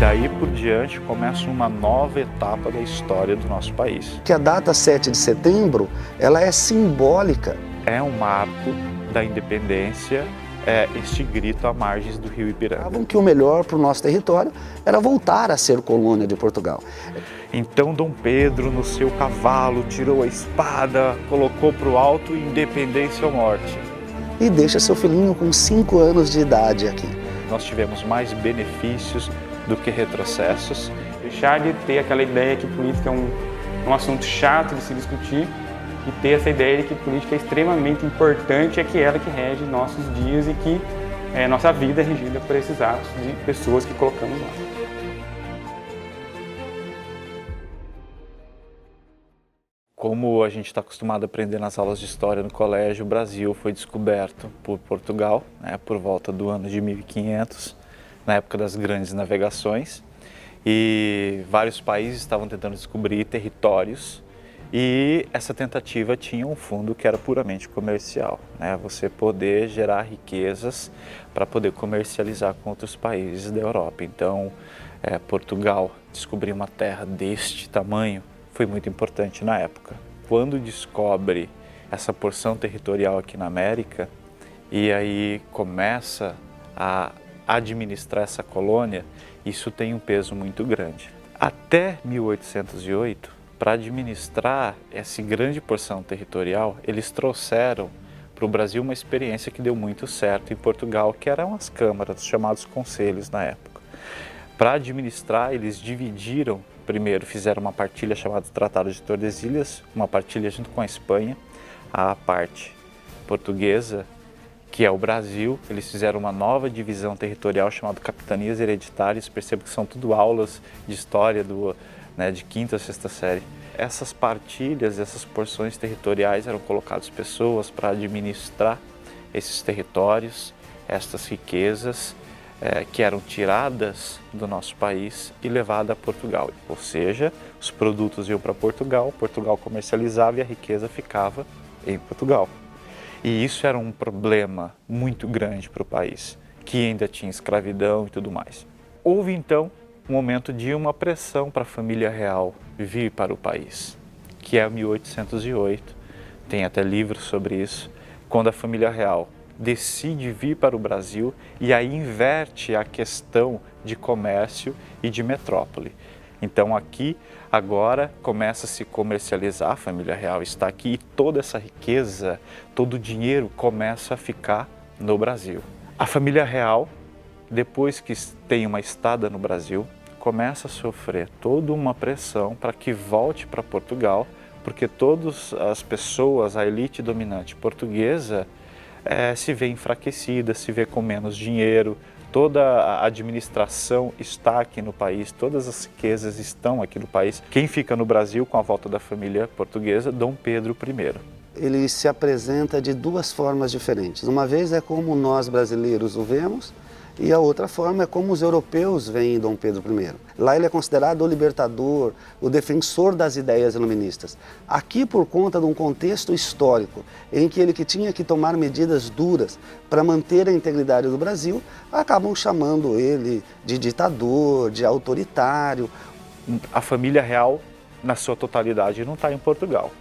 daí por diante começa uma nova etapa da história do nosso país. Que a data 7 de setembro, ela é simbólica. É um marco da independência, este grito à margens do rio Ipiranga. Que o melhor para o nosso território era voltar a ser colônia de Portugal. Então Dom Pedro, no seu cavalo, tirou a espada, colocou para o alto independência ou morte. E deixa seu filhinho com 5 anos de idade aqui. Nós tivemos mais benefícios do que retrocessos. Deixar de ter aquela ideia que política é um assunto chato de se discutir e ter essa ideia de que política é extremamente importante, é que ela que rege nossos dias e que nossa vida é regida por esses atos de pessoas que colocamos lá. Como a gente está acostumado a aprender nas aulas de história no colégio, o Brasil foi descoberto por Portugal, por volta do ano de 1500, na época das grandes navegações, e vários países estavam tentando descobrir territórios, e essa tentativa tinha um fundo que era puramente comercial, você poder gerar riquezas para poder comercializar com outros países da Europa. Então, Portugal descobrir uma terra deste tamanho foi muito importante na época. Quando descobre essa porção territorial aqui na América e aí começa a administrar essa colônia, isso tem um peso muito grande. Até 1808, para administrar essa grande porção territorial, eles trouxeram para o Brasil uma experiência que deu muito certo em Portugal, que eram as câmaras, os chamados conselhos na época. Para administrar, eles dividiram. Primeiro fizeram uma partilha chamada Tratado de Tordesilhas, uma partilha junto com a Espanha, a parte portuguesa, que é o Brasil. Eles fizeram uma nova divisão territorial chamada Capitanias Hereditárias. Percebo que são tudo aulas de história de quinta a sexta série. Essas partilhas, essas porções territoriais eram colocadas pessoas para administrar esses territórios, estas riquezas, que eram tiradas do nosso país e levadas a Portugal. Ou seja, os produtos iam para Portugal, Portugal comercializava e a riqueza ficava em Portugal. E isso era um problema muito grande para o país, que ainda tinha escravidão e tudo mais. Houve então um momento de uma pressão para a família real vir para o país, que é 1808, tem até livros sobre isso, quando a família real decide vir para o Brasil e aí inverte a questão de comércio e de metrópole. Então aqui agora começa a se comercializar, a família real está aqui e toda essa riqueza, todo o dinheiro começa a ficar no Brasil. A família real, depois que tem uma estada no Brasil, começa a sofrer toda uma pressão para que volte para Portugal, porque todas as pessoas, a elite dominante portuguesa, se vê enfraquecida, se vê com menos dinheiro, toda a administração está aqui no país, todas as riquezas estão aqui no país. Quem fica no Brasil com a volta da família portuguesa? Dom Pedro I. Ele se apresenta de duas formas diferentes. Uma vez é como nós brasileiros o vemos, e a outra forma é como os europeus veem Dom Pedro I. Lá ele é considerado o libertador, o defensor das ideias iluministas. Aqui, por conta de um contexto histórico em que ele tinha que tomar medidas duras para manter a integridade do Brasil, acabam chamando ele de ditador, de autoritário. A família real, na sua totalidade, não está em Portugal,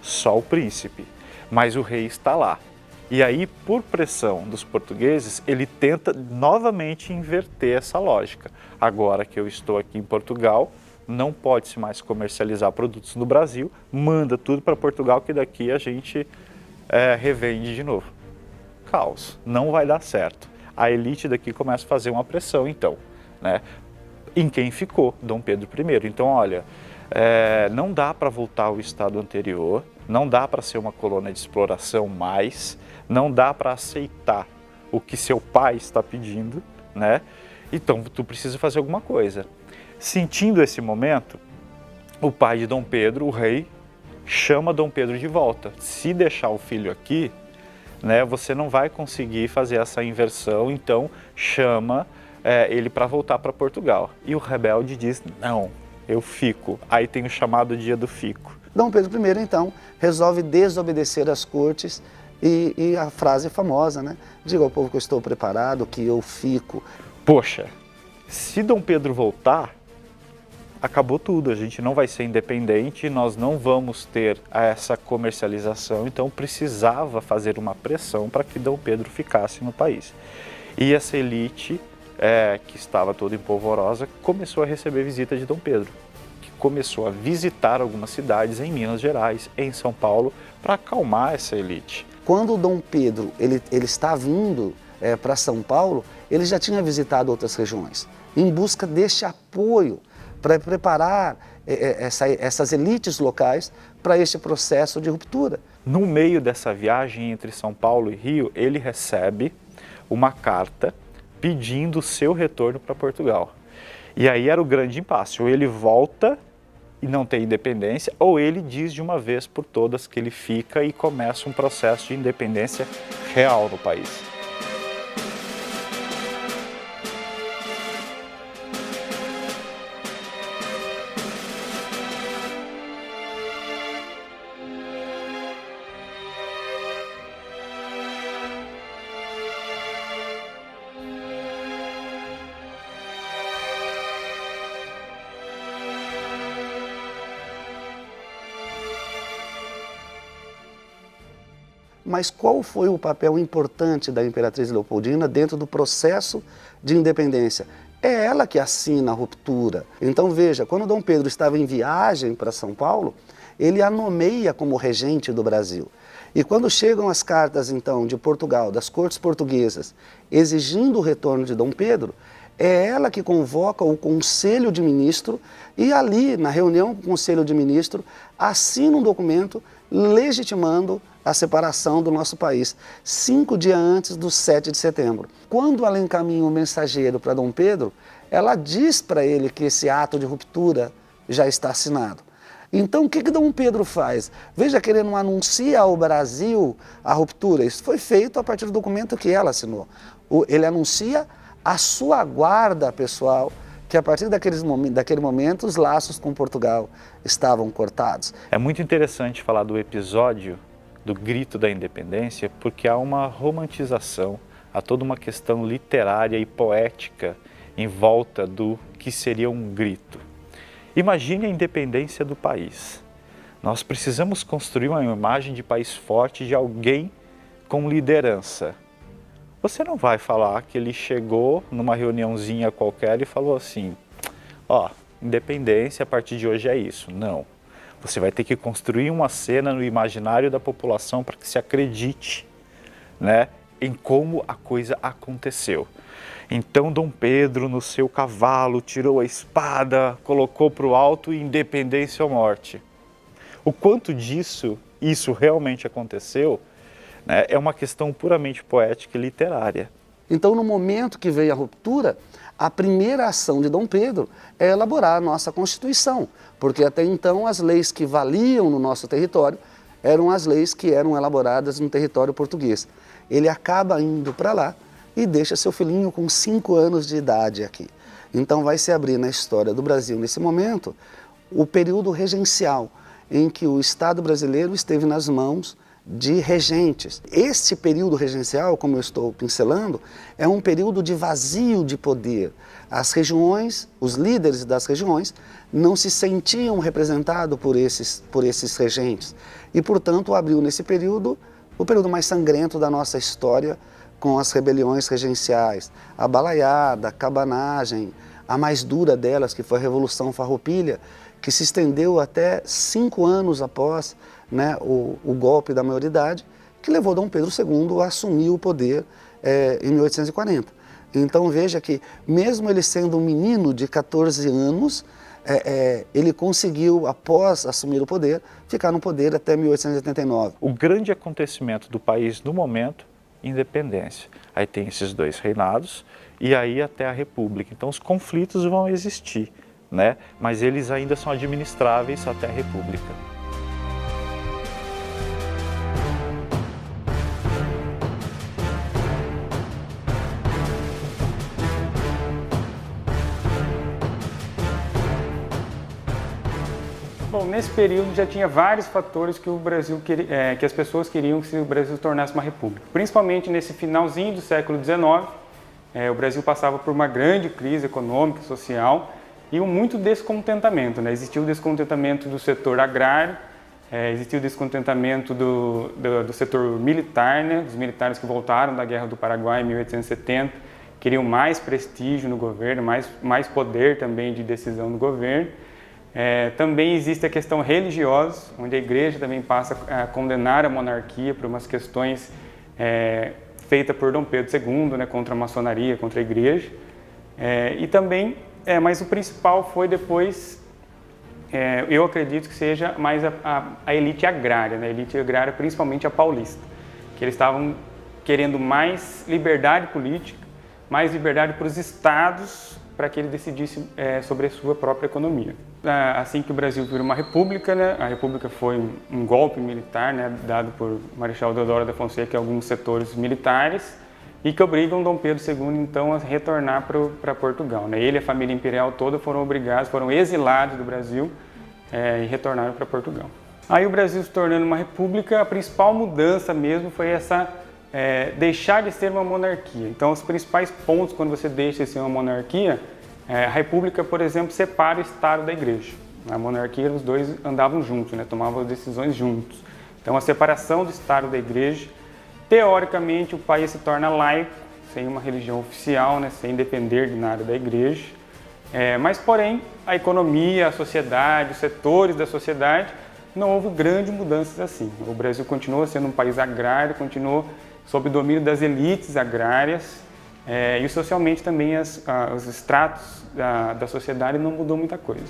só o príncipe, mas o rei está lá. E aí, por pressão dos portugueses, ele tenta novamente inverter essa lógica. Agora que eu estou aqui em Portugal, não pode-se mais comercializar produtos no Brasil, manda tudo para Portugal que daqui a gente revende de novo. Caos, não vai dar certo. A elite daqui começa a fazer uma pressão, então, em quem ficou? Dom Pedro I. Então, olha, não dá para voltar ao estado anterior, não dá para ser uma colônia de exploração mais, não dá para aceitar o que seu pai está pedindo, Então, tu precisa fazer alguma coisa. Sentindo esse momento, o pai de Dom Pedro, o rei, chama Dom Pedro de volta. Se deixar o filho aqui, você não vai conseguir fazer essa inversão, então chama ele para voltar para Portugal. E o rebelde diz, não, eu fico. Aí tem o chamado dia do fico. Dom Pedro I, então, resolve desobedecer às cortes e a frase famosa, diga ao povo que eu estou preparado, que eu fico. Poxa, Se Dom Pedro voltar, acabou tudo, a gente não vai ser independente, nós não vamos ter essa comercialização, então precisava fazer uma pressão para que Dom Pedro ficasse no país. E essa elite, que estava toda empolvorosa, começou a receber visita de Dom Pedro, que começou a visitar algumas cidades em Minas Gerais, em São Paulo, para acalmar essa elite. Quando o Dom Pedro ele está vindo para São Paulo, ele já tinha visitado outras regiões, em busca deste apoio, para preparar essas elites locais para este processo de ruptura. No meio dessa viagem entre São Paulo e Rio, ele recebe uma carta pedindo o seu retorno para Portugal. E aí era o grande impasse, ou ele volta e não tem independência, ou ele diz de uma vez por todas que ele fica e começa um processo de independência real no país. Mas qual foi o papel importante da Imperatriz Leopoldina dentro do processo de independência? É ela que assina a ruptura. Então veja, quando Dom Pedro estava em viagem para São Paulo, ele a nomeia como regente do Brasil. E quando chegam as cartas então de Portugal, das cortes portuguesas, exigindo o retorno de Dom Pedro, é ela que convoca o Conselho de Ministros e ali, na reunião com o Conselho de Ministros, assina um documento legitimando a separação do nosso país, 5 dias antes do 7 de setembro. Quando ela encaminha o mensageiro para Dom Pedro, ela diz para ele que esse ato de ruptura já está assinado. Então o que Dom Pedro faz? Veja que ele não anuncia ao Brasil a ruptura, isso foi feito a partir do documento que ela assinou. Ele anuncia a sua guarda pessoal, que a partir daquele momento os laços com Portugal estavam cortados. É muito interessante falar do episódio do grito da independência, porque há uma romantização, há toda uma questão literária e poética em volta do que seria um grito. Imagine a independência do país. Nós precisamos construir uma imagem de país forte, de alguém com liderança. Você não vai falar que ele chegou numa reuniãozinha qualquer e falou assim, ó, independência a partir de hoje é isso. Não. Você vai ter que construir uma cena no imaginário da população para que se acredite, né, em como a coisa aconteceu. Então Dom Pedro, no seu cavalo, tirou a espada, colocou para o alto e independência ou morte. O quanto isso realmente aconteceu, né, é uma questão puramente poética e literária. Então, no momento que veio a ruptura, a primeira ação de Dom Pedro é elaborar a nossa Constituição, porque até então as leis que valiam no nosso território eram as leis que eram elaboradas no território português. Ele acaba indo para lá e deixa seu filhinho com 5 anos de idade aqui. Então vai se abrir na história do Brasil, nesse momento, o período regencial, em que o Estado brasileiro esteve nas mãos de regentes. Este período regencial, como eu estou pincelando, é um período de vazio de poder. As regiões, os líderes das regiões, não se sentiam representados por esses regentes. E, portanto, abriu nesse período o período mais sangrento da nossa história, com as rebeliões regenciais, a balaiada, a cabanagem, a mais dura delas, que foi a Revolução Farroupilha, que se estendeu até 5 anos após, né, o golpe da maioridade, que levou Dom Pedro II a assumir o poder em 1840. Então veja que, mesmo ele sendo um menino de 14 anos, ele conseguiu, após assumir o poder, ficar no poder até 1889. O grande acontecimento do país no momento, independência. Aí tem esses 2 reinados e aí até a República. Então os conflitos vão existir, né? Mas eles ainda são administráveis até a República. Bom, nesse período já tinha vários fatores que o Brasil que as pessoas queriam que o Brasil se tornasse uma república. Principalmente nesse finalzinho do século XIX, o Brasil passava por uma grande crise econômica, social e muito descontentamento, né? Existia o descontentamento do setor agrário, existiu o descontentamento do setor militar, né? Os militares que voltaram da Guerra do Paraguai em 1870 queriam mais prestígio no governo, mais poder também de decisão no governo. Também existe a questão religiosa, onde a igreja também passa a condenar a monarquia por umas questões feitas por Dom Pedro II, né? Contra a maçonaria, contra a igreja. E também, mas o principal foi depois, eu acredito que seja mais a elite agrária, né? A elite agrária, principalmente a paulista, que eles estavam querendo mais liberdade política, mais liberdade para os estados, para que ele decidisse sobre a sua própria economia. Assim que o Brasil virou uma república, né? A república foi um golpe militar, né? Dado por Marechal Deodoro da Fonseca e alguns setores militares, e que obrigam Dom Pedro II, então, a retornar para Portugal, né? Ele e a família imperial toda foram exilados do Brasil e retornaram para Portugal. Aí o Brasil se tornando uma república, a principal mudança mesmo foi essa deixar de ser uma monarquia. Então, os principais pontos quando você deixa de ser uma monarquia, a república, por exemplo, separa o Estado da Igreja. A monarquia, os dois andavam juntos, né? Tomavam as decisões juntos. Então, a separação do Estado da Igreja, teoricamente, o país se torna laico, sem uma religião oficial, né? Sem depender de nada da Igreja. Mas, porém, a economia, a sociedade, os setores da sociedade, não houve grandes mudanças assim. O Brasil continua sendo um país agrário, continuou sob o domínio das elites agrárias, e socialmente também os estratos da sociedade não mudou muita coisa.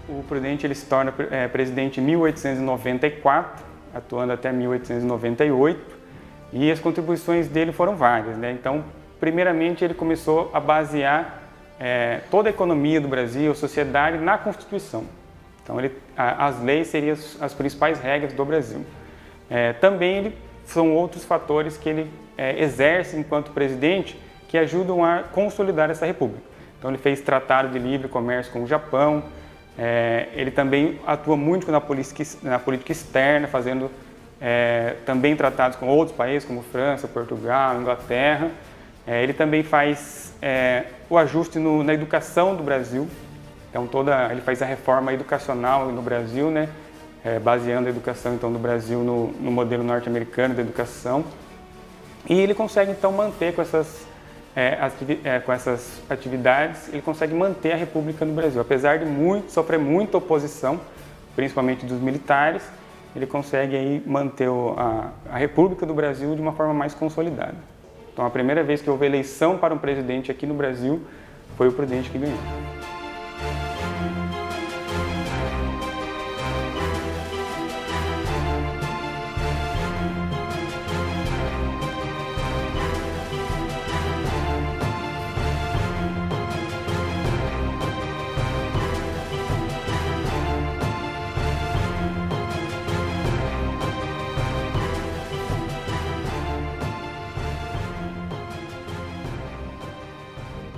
O Prudente ele se torna presidente em 1894, atuando até 1898, e as contribuições dele foram várias, né? Então, primeiramente, ele começou a basear toda a economia do Brasil, a sociedade, na Constituição. Então, as leis seriam as principais regras do Brasil. Também são outros fatores que ele exerce enquanto presidente que ajudam a consolidar essa república. Então, ele fez tratado de livre comércio com o Japão. Ele também atua muito na política externa, fazendo também tratados com outros países, como França, Portugal, Inglaterra. Ele também faz o ajuste na educação do Brasil. Então, ele faz a reforma educacional no Brasil, né? Baseando a educação então, do Brasil no modelo norte-americano da educação. E ele consegue, então, manter com essas atividades, ele consegue manter a República no Brasil. Apesar de sofrer muita oposição, principalmente dos militares, ele consegue aí manter a República do Brasil de uma forma mais consolidada. Então, a primeira vez que houve eleição para um presidente aqui no Brasil, foi o Prudente que ganhou.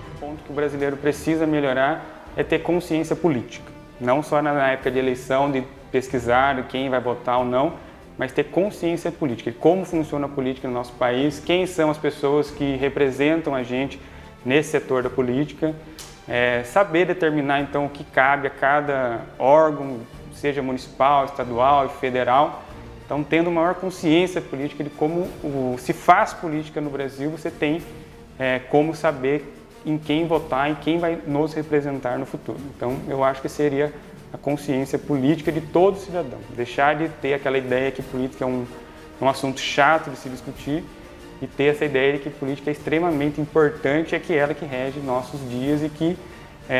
O ponto que o brasileiro precisa melhorar é ter consciência política. Não só na época de eleição, de pesquisar quem vai votar ou não, mas ter consciência política. Como funciona a política no nosso país, quem são as pessoas que representam a gente nesse setor da política, saber determinar então o que cabe a cada órgão, seja municipal, estadual e federal. Então, tendo maior consciência política de como se faz política no Brasil, você tem como saber em quem votar, em quem vai nos representar no futuro. Então, eu acho que seria a consciência política de todo cidadão. Deixar de ter aquela ideia que política é um assunto chato de se discutir e ter essa ideia de que política é extremamente importante, é que ela que rege nossos dias e que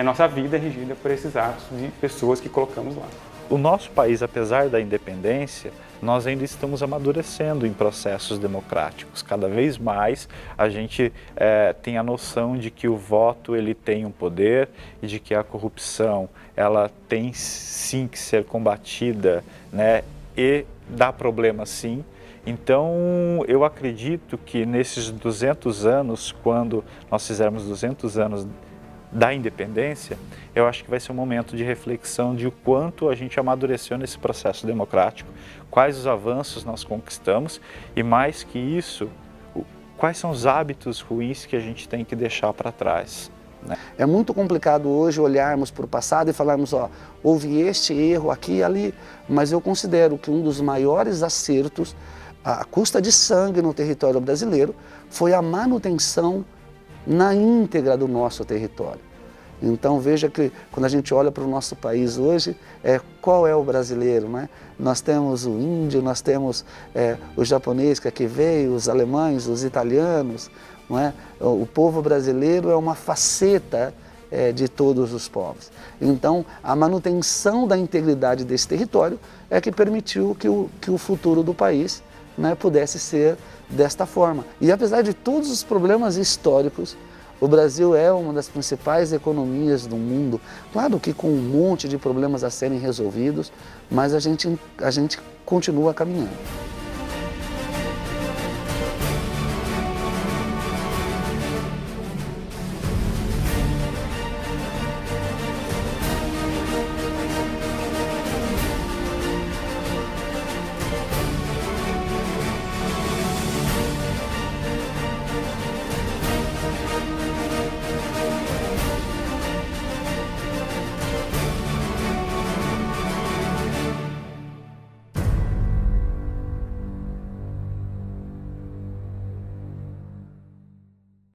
nossa vida é regida por esses atos de pessoas que colocamos lá. O nosso país, apesar da independência, nós ainda estamos amadurecendo em processos democráticos. Cada vez mais a gente tem a noção de que o voto ele tem um poder e de que a corrupção ela tem sim que ser combatida, né, e dá problema sim. Então, eu acredito que nesses 200 anos, quando nós fizermos 200 anos da independência, eu acho que vai ser um momento de reflexão de o quanto a gente amadureceu nesse processo democrático, quais os avanços nós conquistamos e, mais que isso, quais são os hábitos ruins que a gente tem que deixar para trás. É muito complicado hoje olharmos para o passado e falarmos, ó, houve este erro aqui e ali, mas eu considero que um dos maiores acertos, à custa de sangue no território brasileiro, foi a manutenção na íntegra do nosso território. Então veja que quando a gente olha para o nosso país hoje, qual é o brasileiro, né? Nós temos o índio, nós temos o japonês que aqui veio, os alemães, os italianos, não é? O povo brasileiro é uma faceta de todos os povos. Então a manutenção da integridade desse território é que permitiu que o futuro do país, né, pudesse ser desta forma. E apesar de todos os problemas históricos, o Brasil é uma das principais economias do mundo, claro que com um monte de problemas a serem resolvidos, mas a gente continua caminhando.